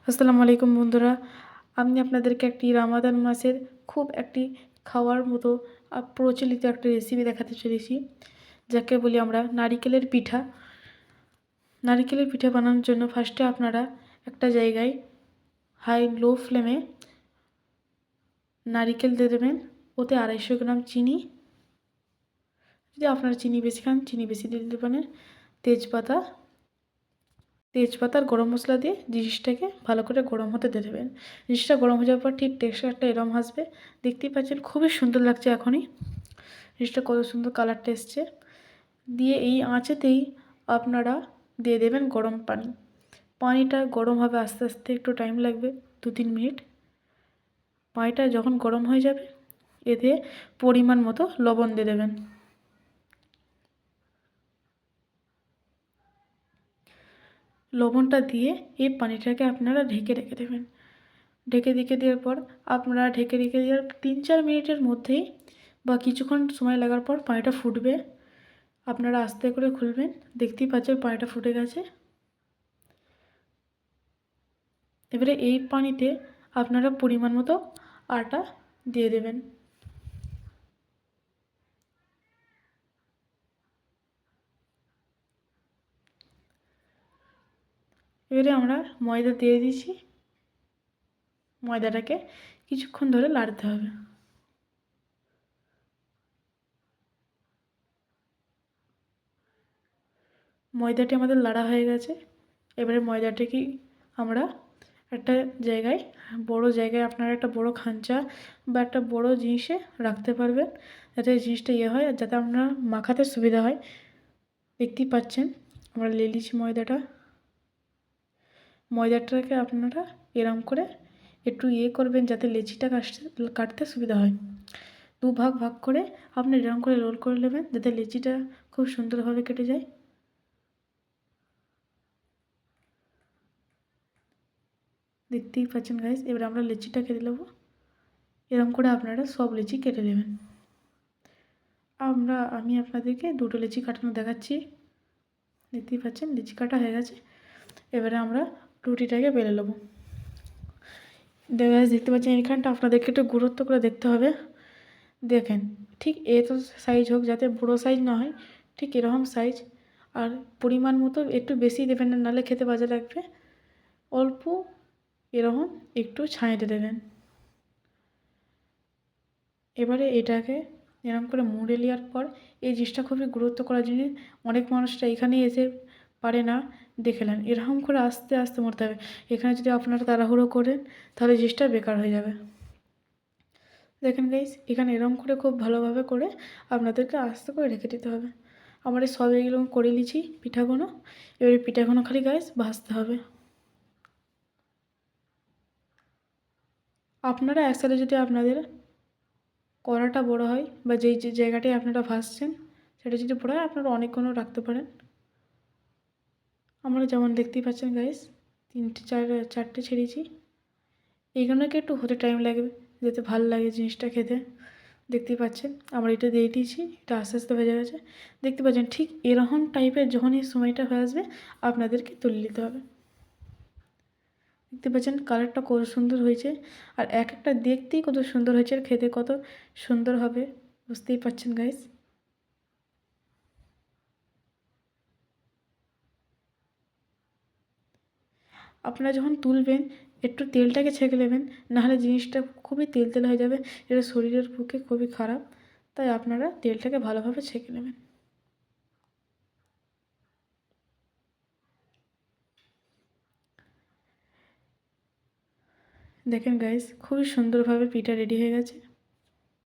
আসসালামু আলাইকুম বন্ধুরা। আমি আপনাদেরকে একটি রামাদান মাসের খুব একটি খাওয়ার মতো প্রচলিত একটা রেসিপি দেখাতে চলেছি, যাকে বলি আমরা নারিকেলের পিঠা। নারিকেলের পিঠা বানানোর জন্য ফার্স্টে আপনারা একটা জায়গায় লো ফ্লেমে নারিকেল দিয়ে দেবেন। ওতে 250 গ্রাম চিনি, যদি আপনারা চিনি বেশি খান চিনি বেশি দিয়ে দিতে পারেন। তেজপাতা আর গরম মশলা দিয়ে জিনিসটাকে ভালো করে গরম হতে দিয়ে দেবেন। জিনিসটা গরম হয়ে যাওয়ার পর ঠিক টেক্সচারটা এরম আসবে, দেখতেই পাচ্ছেন খুবই সুন্দর লাগছে। এখনই জিনিসটা কত সুন্দর কালারটা এসছে। দিয়ে এই আঁচেতেই আপনারা দিয়ে দেবেন গরম পানি। পানিটা গরম হবে আস্তে আস্তে, একটু টাইম লাগবে 2-3 মিনিট। পানিটা যখন গরম হয়ে যাবে এতে পরিমাণ মতো লবণ দিয়ে দেবেন। লবণটা দিয়ে এই পানিটাকে আপনারা ঢেকে রেখে দেবেন। ঢেকে দেওয়ার পর আপনারা ঢেকে রেখে দেওয়ার 3-4 মিনিটের মধ্যেই বা কিছুক্ষণ সময় লাগার পর পানিটা ফুটবে। আপনারা আস্তে করে খুলবেন, দেখতেই পাচ্ছেন পানিটা ফুটে গেছে। এবারে এই পানিতে আপনারা পরিমাণ মতো আটা দিয়ে দেবেন। এবারে আমরা ময়দা দিয়ে দিয়েছি। ময়দাটাকে কিছুক্ষণ ধরে নাড়তে হবে। ময়দাটি আমাদের নাড়া হয়ে গেছে। এবারে ময়দাটাকে আমরা একটা জায়গায়, বড় জায়গায় আপনারা একটা বড় খাঁচা বা একটা বড় জিনিসে রাখতে পারবেন, যাতে জিনিসটা হয় আর যাতে আপনার মাখাতে সুবিধা হয়। দেখতেই পাচ্ছেন আমরা নিয়েছি ময়দাটাকে আপনারা এরম করে একটু করবেন যাতে লেচিটা কাটতে সুবিধা হয়। ভাগ করে আপনি এরম করে রোল করে নেবেন যাতে লেচিটা খুব সুন্দরভাবে কেটে যায়। দেখতেই পাচ্ছেন গাইস। এবার আমরা লেচিটা কেটে নেবো। এরকম করে আপনারা সব লেচি কেটে নেবেন। আমি আপনাদেরকে 2টো লেচি কাটানো দেখাচ্ছি। দেখতেই পাচ্ছেন লেচি কাটা হয়ে গেছে। এবারে আমরা রুটিটাকে বেলে নেবো। দেখতে পাচ্ছেন এখানটা আপনাদেরকে একটু গুরুত্ব করে দেখতে হবে। দেখেন ঠিক তো সাইজ হোক, যাতে বড়ো সাইজ না হয়, ঠিক এরকম সাইজ। আর পরিমাণ মতো একটু বেশি দেবেন না, নাহলে খেতে বাজে লাগবে। অল্প এরকম একটু ছাঁইতে দেবেন। এবারে এটাকে এরকম করে মুড়ে নেওয়ার পর, এই জিনিসটা খুবই গুরুত্ব করার জিনিস। অনেক মানুষরা এখানে এসে পারে না, দেখে নেন। এরকম করে আস্তে আস্তে মরতে হবে। এখানে যদি আপনারা তাড়াহুড়ো করেন তাহলে জিনিসটা বেকার হয়ে যাবে। দেখেন গাইস, এখানে এরকম করে খুব ভালোভাবে করে আপনাদেরকে আস্তে করে রেখে দিতে হবে। আমরা সব এগুলো করে নিয়েছি পিঠাগুলো। এবারে পিঠাগুলো খালি গাইস ভাজতে হবে। আপনারা একসাথে যদি আপনাদের কড়াটা বড় হয় বা যেই যে জায়গাটায় আপনারা ভাজছেন সেটা যদি বড় হয়, আপনারা অনেকগুলো রাখতে পারেন। আমরা যেমন দেখতেই পাচ্ছেন গাইস 4টে ছেড়েছি। এইগুলোকে একটু হতে টাইম লাগবে, যাতে ভালো লাগে জিনিসটা খেতে। দেখতেই পাচ্ছেন আমরা এটা দিয়ে দিয়েছি, এটা আস্তে আস্তে ভেজে গেছে। দেখতে পাচ্ছেন ঠিক এরকম টাইপের যখনই সময়টা হয়ে আসবে আপনাদেরকে তুলে নিতে হবে। দেখতে পাচ্ছেন কালারটা কত সুন্দর হয়েছে, আর এক একটা দেখতেই কত সুন্দর হয়েছে, আর খেতে কত সুন্দর হবে বুঝতেই পাচ্ছেন গাইস। আপনারা যখন তুলবেন একটু তেলটাকে ছেঁকে নেবেন, নাহলে জিনিসটা খুবই তেল হয়ে যাবে। এটা শরীরের পক্ষে খুবই খারাপ, তাই আপনারা তেলটাকে ভালোভাবে ছেঁকে নেবেন। দেখেন গাইস খুবই সুন্দরভাবে পিঠা রেডি হয়ে গেছে।